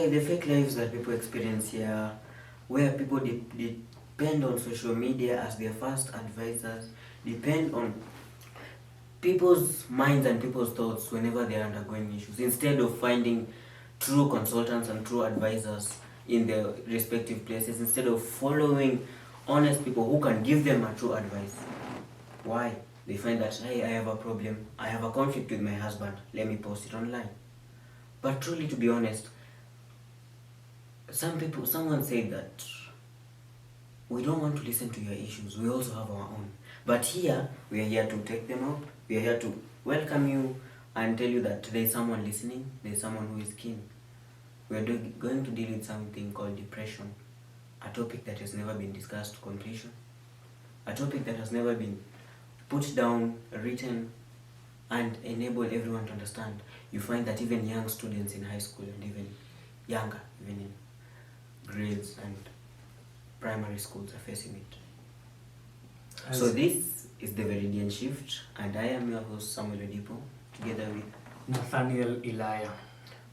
The fake lives that people experience here, where people depend on social media as their first advisors, depend on people's minds and people's thoughts whenever they are undergoing issues, instead of finding true consultants and true advisors in their respective places, instead of following honest people who can give them a true advice. Why? They find that, hey, I have a problem, I have a conflict with my husband, let me post it online. But truly, to be honest, someone said that we don't want to listen to your issues, we also have our own. But here, we are here to take them up, we are here to welcome you and tell you that there is someone listening, there is someone who is keen. We are going to deal with something called depression, a topic that has never been discussed to completion, a topic that has never been put down, written, and enable everyone to understand. You find that even young students in high school and even younger, even in grades and primary schools, are facing it. So this is the Veridian Shift, and I am your host Samuel Odipo, together with Nathaniel Ilaya.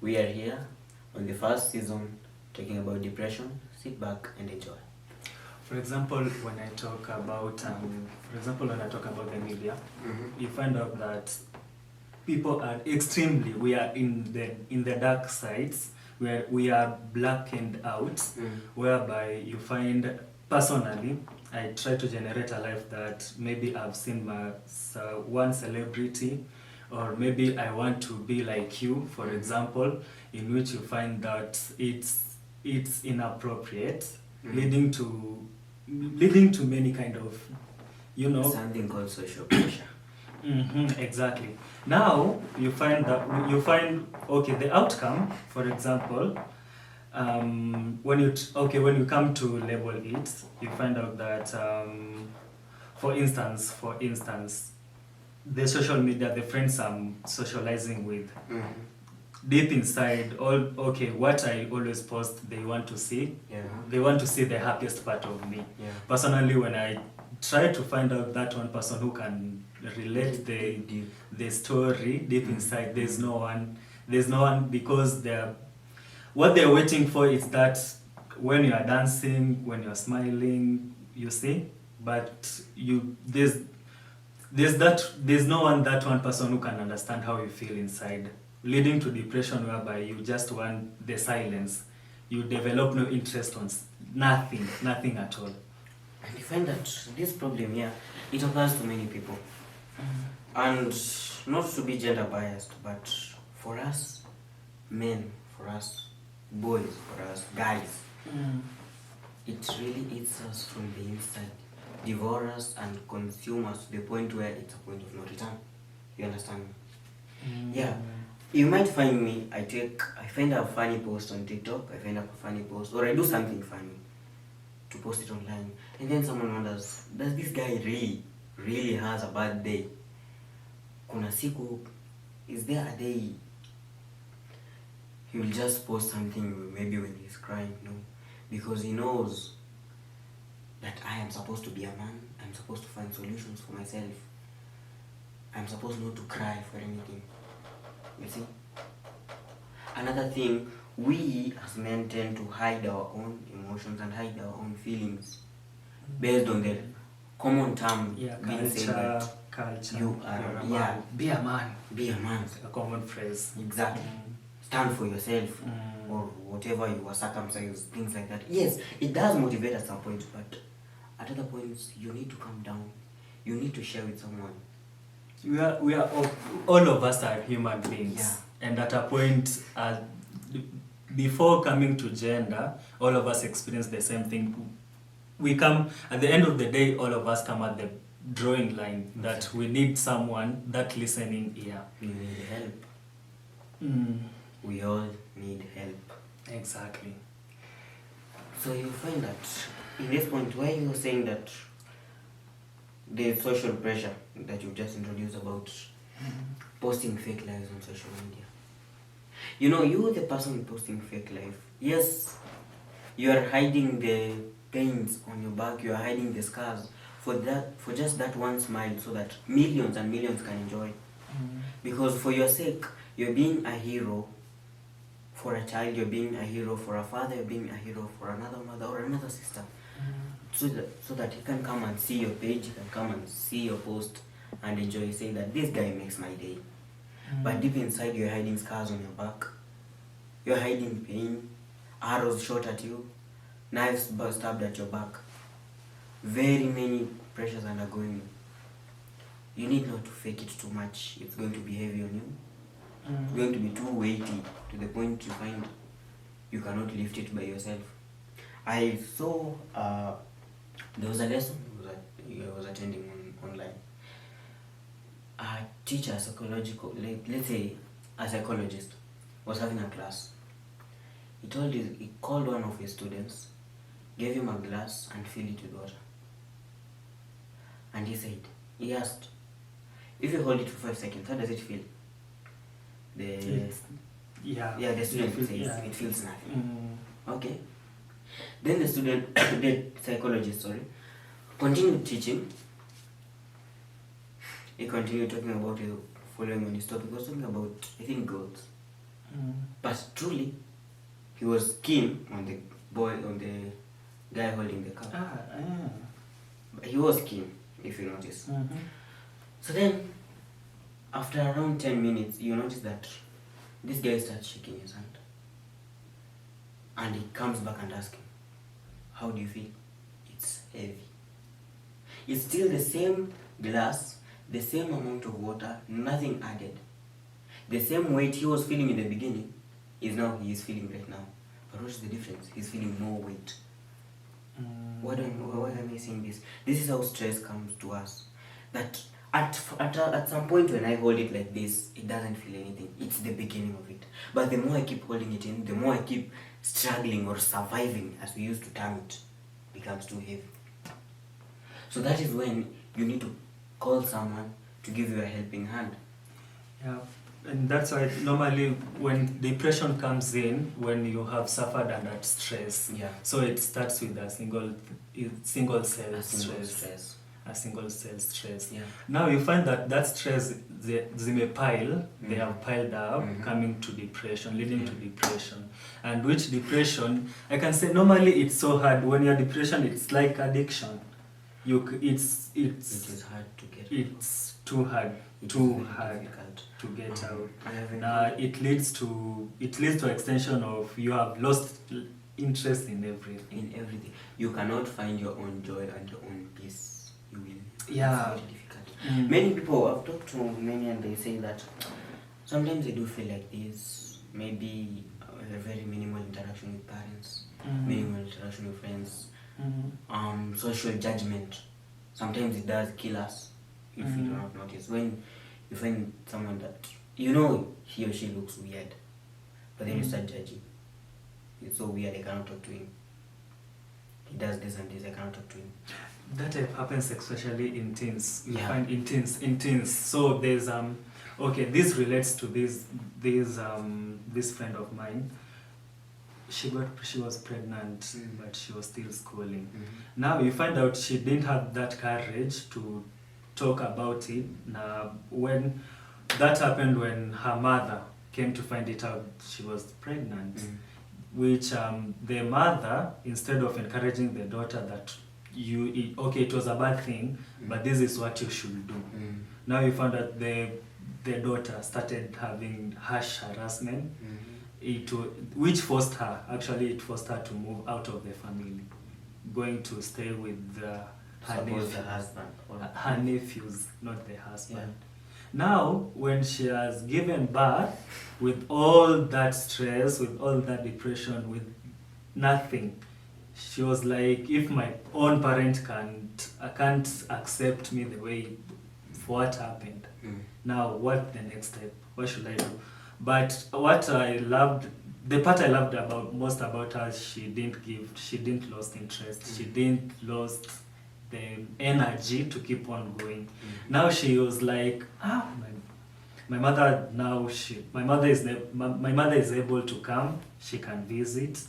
We are here on the first season talking about depression. Sit back and enjoy. For example, when I talk about the media, you find out that people are we are in the dark sides, where we are blackened out, whereby you find, personally, I try to generate a life that maybe I've seen one celebrity, or maybe I want to be like you, for example, in which you find that it's inappropriate, leading to many kind of, something called social pressure. Exactly. Now you find okay, the outcome, for example, when you come to label it, you find out that for instance, the social media, the friends I'm socializing with, deep inside, what I always post, they want to see. Yeah. They want to see the happiest part of me. Yeah. Personally, when I try to find out that one person who can relate the story deep inside, there's no one, because what they're waiting for is that when you are dancing, when you're smiling, you see, but there's no one, that one person who can understand how you feel inside, leading to depression, whereby you just want the silence. You develop no interest on nothing at all. And you find that this problem here, it occurs to many people. And not to be gender biased, but for us men, for us boys, for us guys, it really eats us from the inside, devour us and consume us to the point where it's a point of no return. You understand me? Yeah. You might find me, I find a funny post on TikTok, I find a funny post, or I do something funny to post it online, and then someone wonders, does this guy really has a bad day? Kuna siku, is there a day he will just post something maybe when he's crying? No, because he knows that I am supposed to be a man, I'm supposed to find solutions for myself, I'm supposed not to cry for anything. You see? Another thing, we as men tend to hide our own emotions and hide our own feelings based on the common term being said that culture, you are be a man. Be a man. A common phrase. Exactly. Stand for yourself, or whatever you are circumcised, things like that. Yes, it does motivate at some point, but at other points you need to calm down. You need to share with someone. We are all of us are human beings, and at a point, before coming to gender, all of us experience the same thing. We come at the end of the day, all of us come at the drawing line that we need someone, that listening ear. We need help. We all need help. Exactly. So you find that in this point, where you were saying that the social pressure that you just introduced about posting fake lives on social media. You the person posting fake life. Yes, you are hiding the pains on your back, you are hiding the scars for just that one smile, so that millions and millions can enjoy. Because for your sake, you're being a hero for a child, you're being a hero. For a father, you're being a hero. For another mother or another sister. So that he can come and see your page, he can come and see your post and enjoy, say that this guy makes my day. But deep inside, you're hiding scars on your back. You're hiding pain, arrows shot at you, knives stabbed at your back. Very many pressures undergoing. You need not to fake it too much. It's going to be heavy on you. It's going to be too weighty to the point you find you cannot lift it by yourself. I saw there was a lesson I was attending online. A teacher, let's say a psychologist, was having a class. He called one of his students, gave him a glass and filled it with water. And he asked, if you hold it for 5 seconds, how does it feel? The student says it feels nothing. Okay. Then the psychologist, continued teaching. He continued talking about following on his topic. He was talking about, I think, goats. But truly, he was keen on the guy holding the cup. He was keen, if you notice. So then, after around 10 minutes, you notice that this guy starts shaking his hand. And he comes back and asks him, how do you feel? It's heavy. It's still the same glass, the same amount of water, nothing added. The same weight he was feeling in the beginning he is feeling right now. But what's the difference? He's feeling more weight. Why am I saying this? This is how stress comes to us. That at some point when I hold it like this, it doesn't feel anything. It's the beginning of it. But the more I keep holding it in, the more I keep struggling or surviving, as we used to term it, becomes too heavy. So that is when you need to call someone to give you a helping hand. Yeah, and that's why normally when depression comes in, when you have suffered under stress, so it starts with a single cell stress. A single cell stress. Yeah. Now you find that stress, they may pile, they have piled up, coming to depression, leading to depression. And which depression, I can say normally it's so hard. When you're depression, it's like addiction. It is hard to get. It's too hard to get out. Now it leads to extension of you have lost interest in everything. You cannot find your own joy and your own peace. You will. Yeah. It's very difficult. Many people, I've talked to many, and they say that sometimes they do feel like this. Maybe a very minimal interaction with parents, minimal interaction with friends, social judgment. Sometimes it does kill us if we do not notice. When you find someone that he or she looks weird, but then you start judging. It's so weird, I cannot talk to him. He does this and this, I cannot talk to him. That happens especially in teens. You find in teens. So there's this relates to this friend of mine. She was pregnant, but she was still schooling. Now you find out she didn't have that courage to talk about it. Now when that happened, when her mother came to find it out she was pregnant, which the mother, instead of encouraging the daughter that it was a bad thing, but this is what you should do. Now you found that the daughter started having harsh harassment, which forced her to move out of the family, going to stay with her nephews, not the husband. Now, when she has given birth, with all that stress, with all that depression, with nothing, she was like, if my own parent can't accept me the way for what happened, now what the next step? What should I do? But the part I loved most about her, she didn't lose interest, she didn't lose the energy to keep on going. Now she was like, my mother is able to come, she can visit,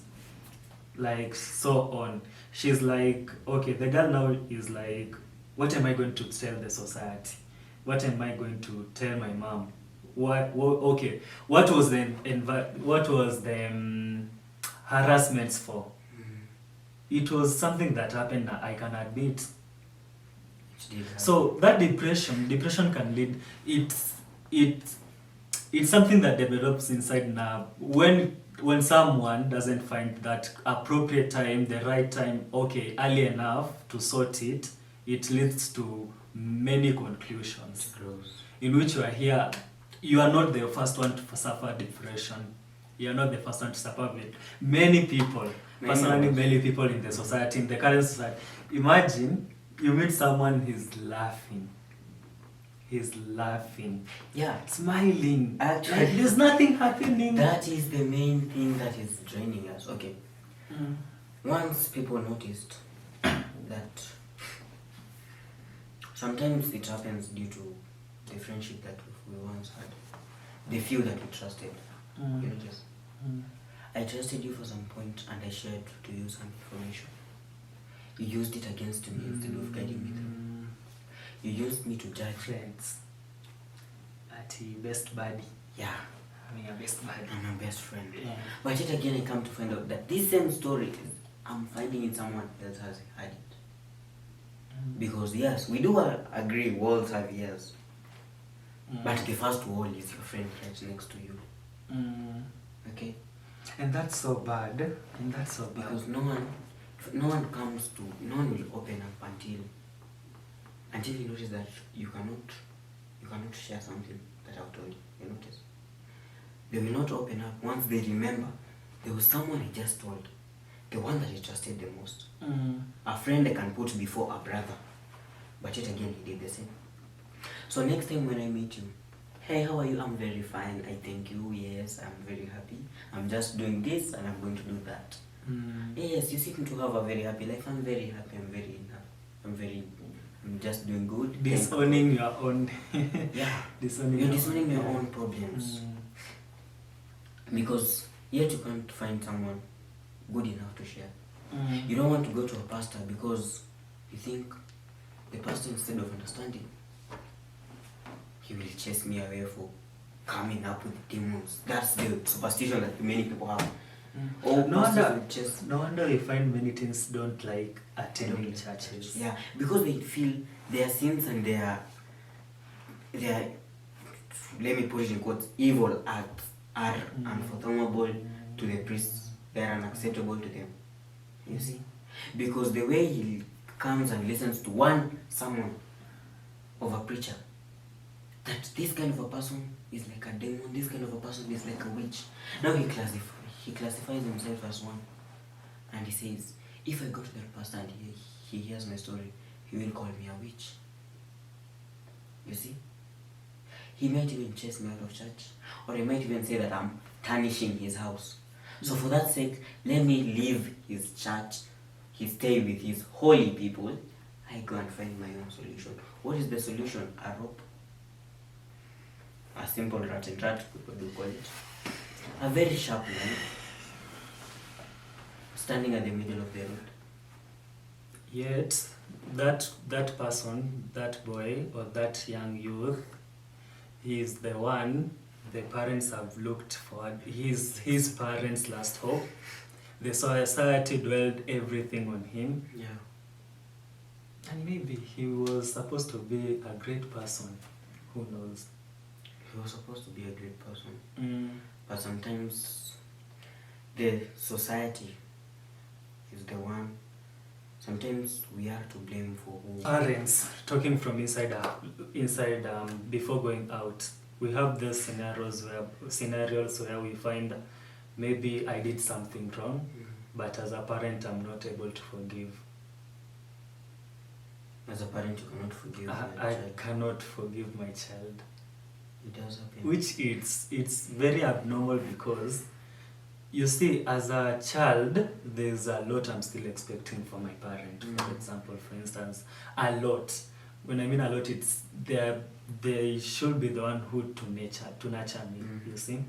like so on. She's like, okay, the girl now is like, what am I going to tell the society? What am I going to tell my mom? okay, what was the harassments for? It was something that happened, I can admit. So that depression can lead, it's something that develops inside now. When someone doesn't find that appropriate time, the right time, okay, early enough to sort it, it leads to many conclusions. In which you are here, you are not the first one to suffer depression. You are not the first one to suffer it. Many people in the society, in the current society. Imagine you meet someone, he's laughing, yeah, smiling, actually, like there's nothing happening. That is the main thing that is draining us. Okay. Once people noticed that sometimes it happens due to the friendship that we once had, the few that we trusted. You notice? I trusted you for some point and I shared to you some information. You used it against me instead of guiding me through. You used me to judge. Friends. Best buddy. Yeah. I'm your best buddy. I'm a best friend. Yeah. But yet again I come to find out that this same story I'm finding in someone else has had it. Because yes, we do agree walls have ears. But the first wall is your friend right next to you. Okay? And that's so bad. Because no one will open up until you notice that you cannot share something that I've told you. You notice? They will not open up once they remember there was someone I just told, the one that I trusted the most. A friend I can put before a brother. But yet again he did the same. So next time when I meet you, hey, how are you? I'm very fine, I thank you. Yes, I'm very happy. I'm just doing this and I'm going to do that. Yes, you seem to have a very happy life. I'm very happy. I'm just doing good. Disowning your own. Yeah. You're disowning your own problems. Because yet you can't find someone good enough to share. You don't want to go to a pastor because you think the pastor, instead of understanding, he will chase me away for coming up with demons. That's the superstition that many people have. No wonder we find many teens don't like attending churches. Yeah, because they feel their sins and their let me put it in quotes, evil acts are unfathomable to the priests. They are unacceptable to them. You see? Because the way he comes and listens to someone of a preacher, that this kind of a person is like a demon, this kind of a person is like a witch. Now he classifies himself as one. And he says, if I go to that pastor and he hears my story, he will call me a witch. You see? He might even chase me out of church. Or he might even say that I'm tarnishing his house. So for that sake, let me leave his church, stay with his holy people. I go and find my own solution. What is the solution? A rope. A simple rat and rat, people do call it. A very sharp line, standing at the middle of the road. Yet, that person, that boy or that young youth, he is the one the parents have looked for. His parents' last hope. The society dwelled everything on him. Yeah. And maybe he was supposed to be a great person. Who knows? He was supposed to be a great person. But sometimes the society is the one. Sometimes we are to blame for who. Parents, talking from inside before going out, we have those scenarios where we find maybe I did something wrong, but as a parent I'm not able to forgive. As a parent, you cannot forgive I cannot forgive my child. It does happen. Which it's very abnormal because, you see, as a child, there's a lot I'm still expecting from my parent. For example, for instance, a lot. When I mean a lot, it's they should be the one who to nurture me. You see.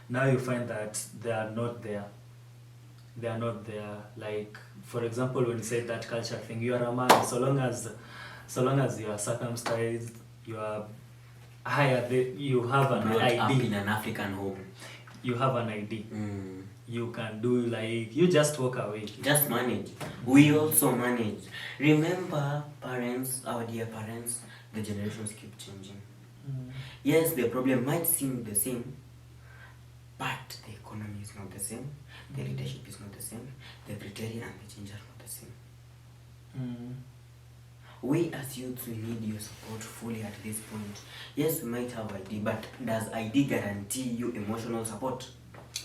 Now you find that they are not there. They are not there. Like, for example, when you say that culture thing, you are a man. So long as you are circumcised, you are You have an Brought up ID. in an African home. You have an ID. You can do you just walk away. Just manage. We also manage. Remember, parents, our dear parents, the generations keep changing. Yes, the problem might seem the same, but the economy is not the same, the leadership is not the same, the criteria and the change are not the same. We as youths, we need your support fully at this point. Yes, we might have ID, but does ID guarantee you emotional support?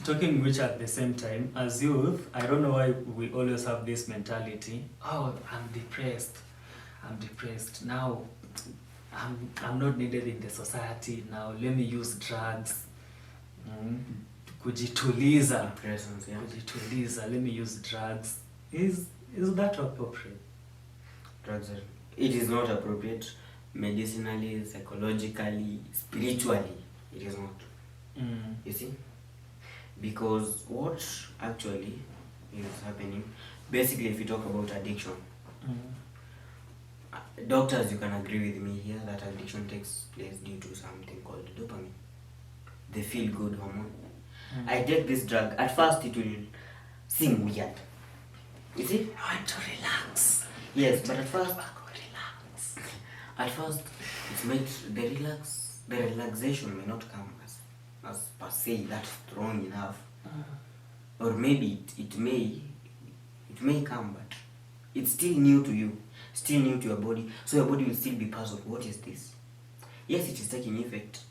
Talking which at the same time, as youth, I don't know why we always have this mentality, oh, I'm depressed. Now, I'm not needed in the society. Now, let me use drugs. Kujituliza. Presence, yeah. Kujituliza, let me use drugs. Is that appropriate? Drugs are... It is not appropriate. Medicinally, psychologically, spiritually, it is not. You see? Because what actually is happening, basically if you talk about addiction, doctors, you can agree with me here that addiction takes place due to something called dopamine, the feel good hormone. I take this drug, at first it will seem weird, you see, I want to relax. yes, but at first it makes the relaxation may not come as per se that strong enough, or maybe it may come, but it's still new to you, still new to your body, so your body will still be puzzled. What is this? Yes, it is taking effect,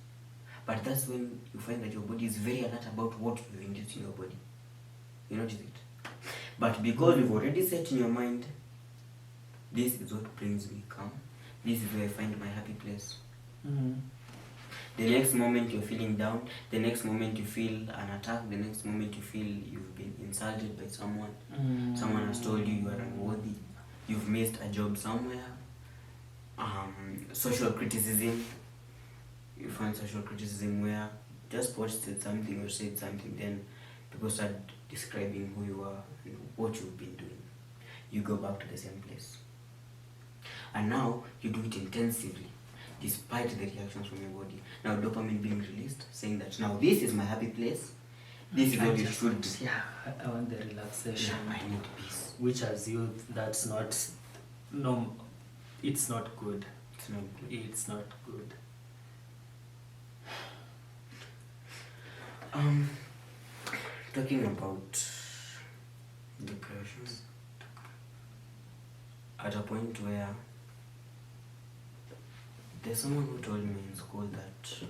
but that's when you find that your body is very alert about what you've induced in your body. You notice it? But because you've already set in your mind, this is what brings me calm, this is where I find my happy place. The next moment you're feeling down, the next moment you feel an attack, the next moment you feel you've been insulted by someone, someone has told you you are unworthy, you've missed a job somewhere, social criticism, you find social criticism where just posted something or said something, then people start describing who you are and what you've been doing. You go back to the same place. And now you do it intensively, despite the reactions from your body. Now dopamine being released, saying that now this is my happy place, this is what you should do. Yeah, I want the relaxation. Yeah, I need peace. Which as youth, that's not, no, it's not good. It's not good. It's not good. Talking about depression, at a point where there's someone who told me in school that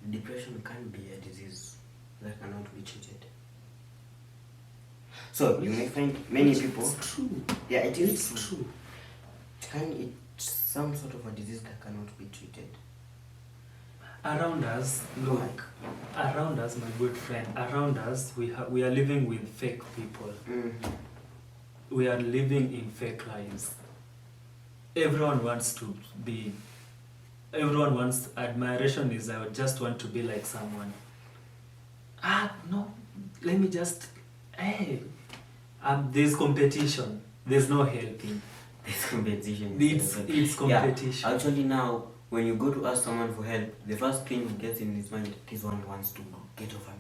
depression can be a disease that cannot be treated. So you may find many people. It's true. Yeah, it is It's true. It's some sort of a disease that cannot be treated. Around us, look, around us, my good friend, around us, we are living with fake people. We are living in fake lives. Everyone wants admiration is, I just want to be like someone. No, let me just, there's competition. There's no helping. There's competition. It's competition. Yeah, actually now, when you go to ask someone for help, the first thing he gets in his mind, this one wants to get over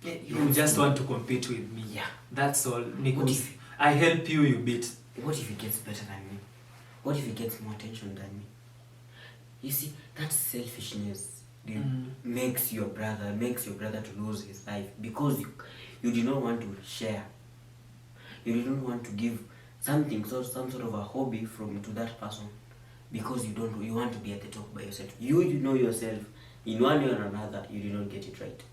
me. You just want to compete with me. Yeah. That's all. Because I help you, you beat. What if he gets better than me? What if he gets more attention than me? You see, that selfishness makes your brother to lose his life because you do not want to share. You do not want to give something, some sort of a hobby to that person, because you want to be at the top by yourself. You know yourself, in one way or another, you did not get it right.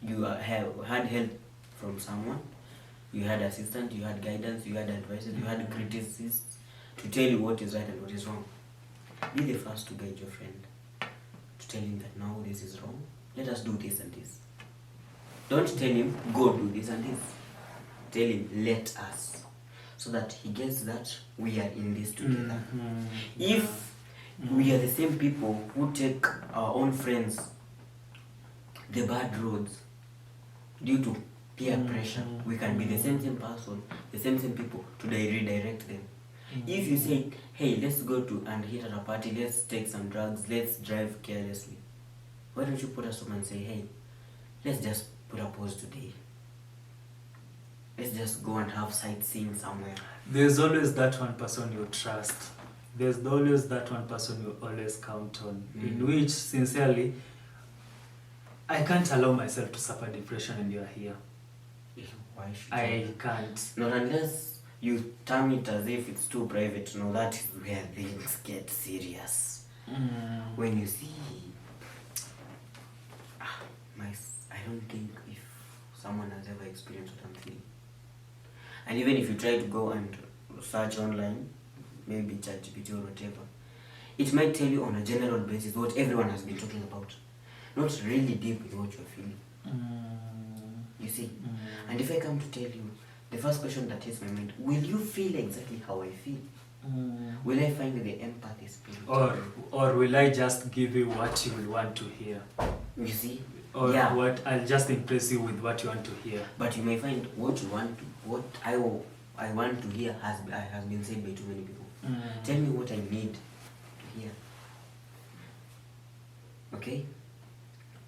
You had help from someone, you had assistance, you had guidance, you had advice, you had criticism to tell you what is right and what is wrong. Be the first to guide your friend, to tell him that now this is wrong, let us do this and this. Don't tell him, go do this and this. Tell him, let us. So that he gets that we are in this together. If we are the same people who take our own friends the bad roads due to peer pressure, we can be the same person, the same people to redirect them. If you say, hey, let's go to and hit at a party, let's take some drugs, let's drive carelessly, why don't you put a stop and say, hey, let's just put a pause today. Let's just go and have sightseeing somewhere. There's always that one person you trust. There's always that one person you always count on, in which, sincerely, I can't allow myself to suffer depression and you're here. Why should I can't. Not unless you term it as if it's too private. No, that is where things get serious. When you see... I don't think if someone has ever experienced what I'm feeling. And even if you try to go and search online, maybe ChatGPT or whatever, it might tell you on a general basis what everyone has been talking about. Not really deep in what you're feeling. You see? And if I come to tell you, the first question that hits my mind, will you feel exactly how I feel? Will I find the empathy spirit? Or will I just give you what you will want to hear? You see? Or what I'll just impress you with what you want to hear. But you may find what you want to, what I want to hear has been said by too many people. Tell me what I need to hear. Okay?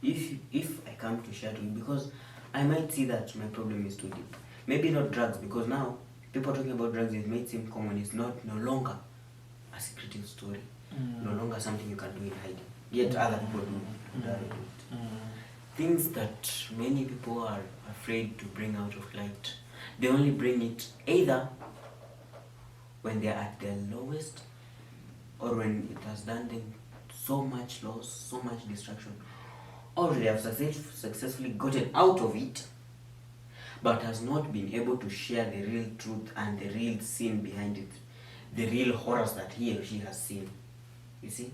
If I come to share to you, because I might see that my problem is too deep. Maybe not drugs, because now people talking about drugs, it might seem common. It's no longer a secretive story. No longer something you can do in hiding. Yet other people do it. Things that many people are afraid to bring out of light. They only bring it either when they are at their lowest, or when it has done them so much loss, so much destruction, or they have successfully gotten out of it, but has not been able to share the real truth and the real sin behind it, the real horrors that he or she has seen. You see?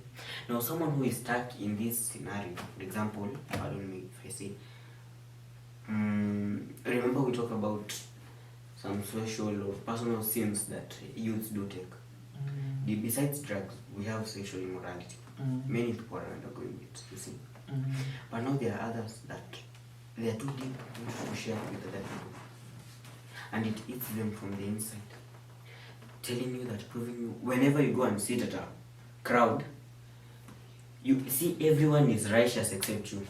Now, someone who is stuck in this scenario, for example, pardon me if I say, remember we talked about some social or personal sins that youths do take. Besides drugs, we have sexual immorality. Many people are undergoing it, you see. But now there are others that they are too deep to share with other people. And it eats them from the inside. Telling you that, proving you, whenever you go and sit at a crowd, you see everyone is righteous except you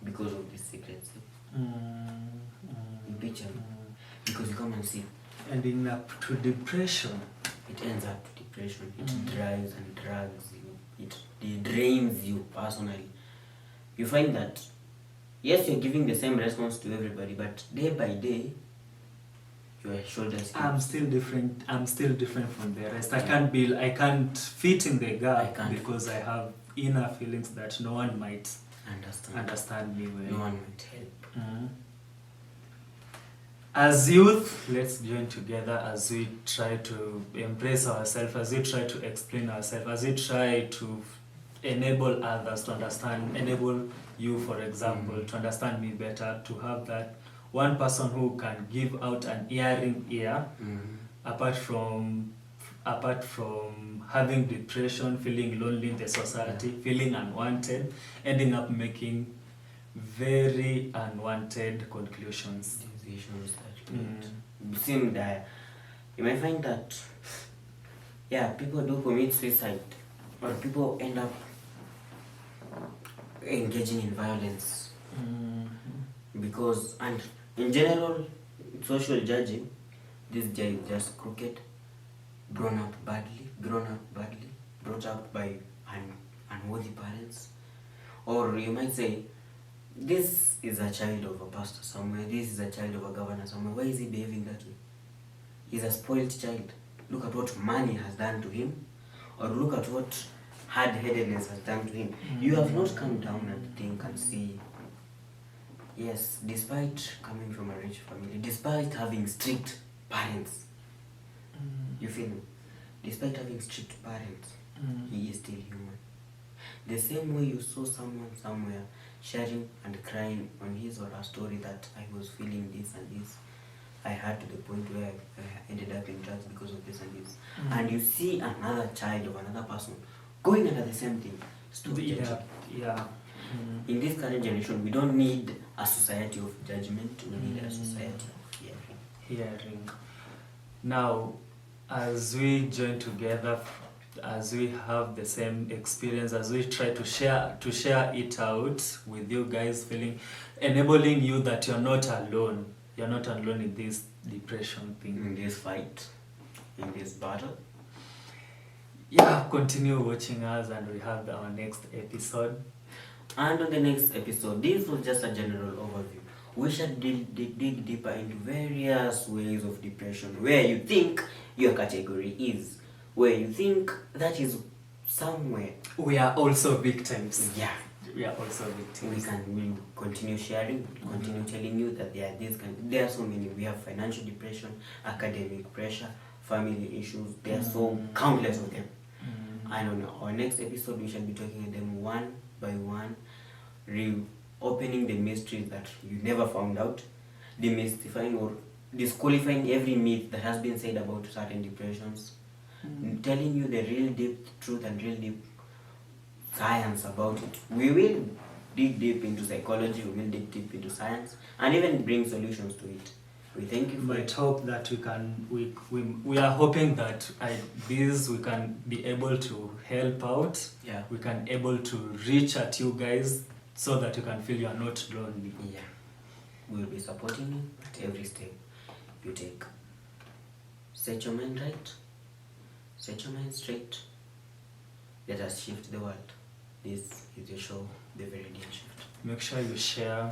because of this secrets. You picture me? Because you come and see. Ending up to depression. It ends up to depression. It drives and drags you. It drains you personally. You find that, yes, you're giving the same response to everybody, but day by day, your shoulders. I'm still different from the rest. I can't fit in the gap because I have inner feelings that no one might understand me well. No one might help. As youth, let's join together as we try to embrace ourselves, as we try to explain ourselves, as we try to enable others to understand, enable you, for example, to understand me better, to have that one person who can give out an hearing ear, apart from having depression, feeling lonely in the society, feeling unwanted, ending up making very unwanted conclusions. Decisions that seem dire. You might find that, people do commit suicide, or people end up engaging in violence. Because, and in general, social judging, this guy is just crooked, grown up badly, brought up by unworthy parents. Or you might say, this is a child of a pastor somewhere, this is a child of a governor somewhere. Why is he behaving that way? He's a spoiled child. Look at what money has done to him, or look at what hard-headedness has done to him. You have not come down and think and see, yes, despite coming from a rich family, despite having strict parents, you feel me? Despite having strict parents, he is still human. The same way you saw someone somewhere sharing and crying on his or her story that I was feeling this and this, I had to the point where I ended up in drugs because of this and this. And you see another child of another person going under the same thing. In this current generation, we don't need a society of judgment, we need a society of hearing. Now, as we join together, as we have the same experience, as we try to share it out with you guys, enabling you that you're not alone. You're not alone in this depression thing. In this fight, in this battle. Yeah, continue watching us, and we have our next episode. And on the next episode, this was just a general overview. We shall dig deeper into various ways of depression, where you think your category is, where you think that is somewhere. We are also victims. Yeah. We are also victims. We'll continue sharing, continue telling you that there are so many. We have financial depression, academic pressure, family issues. There are so countless of them. And on our next episode, we shall be talking at them one by one, reopening the mysteries that you never found out, demystifying or disqualifying every myth that has been said about certain depressions, telling you the real deep truth and real deep science about it. We will dig deep into psychology, we will dig deep into science, and even bring solutions to it. We thank you for might hope that we are hoping that we can be able to help out. Yeah. We can able to reach at you guys so that you can feel you are not lonely. Yeah. We will be supporting you at every step you take. Set your mind right. Set your mind straight. Let us shift the world. This is your show, The Veridian Shift. Make sure you share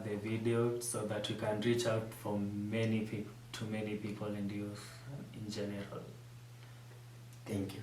the video so that we can reach out to many people and youth in general. Thank you.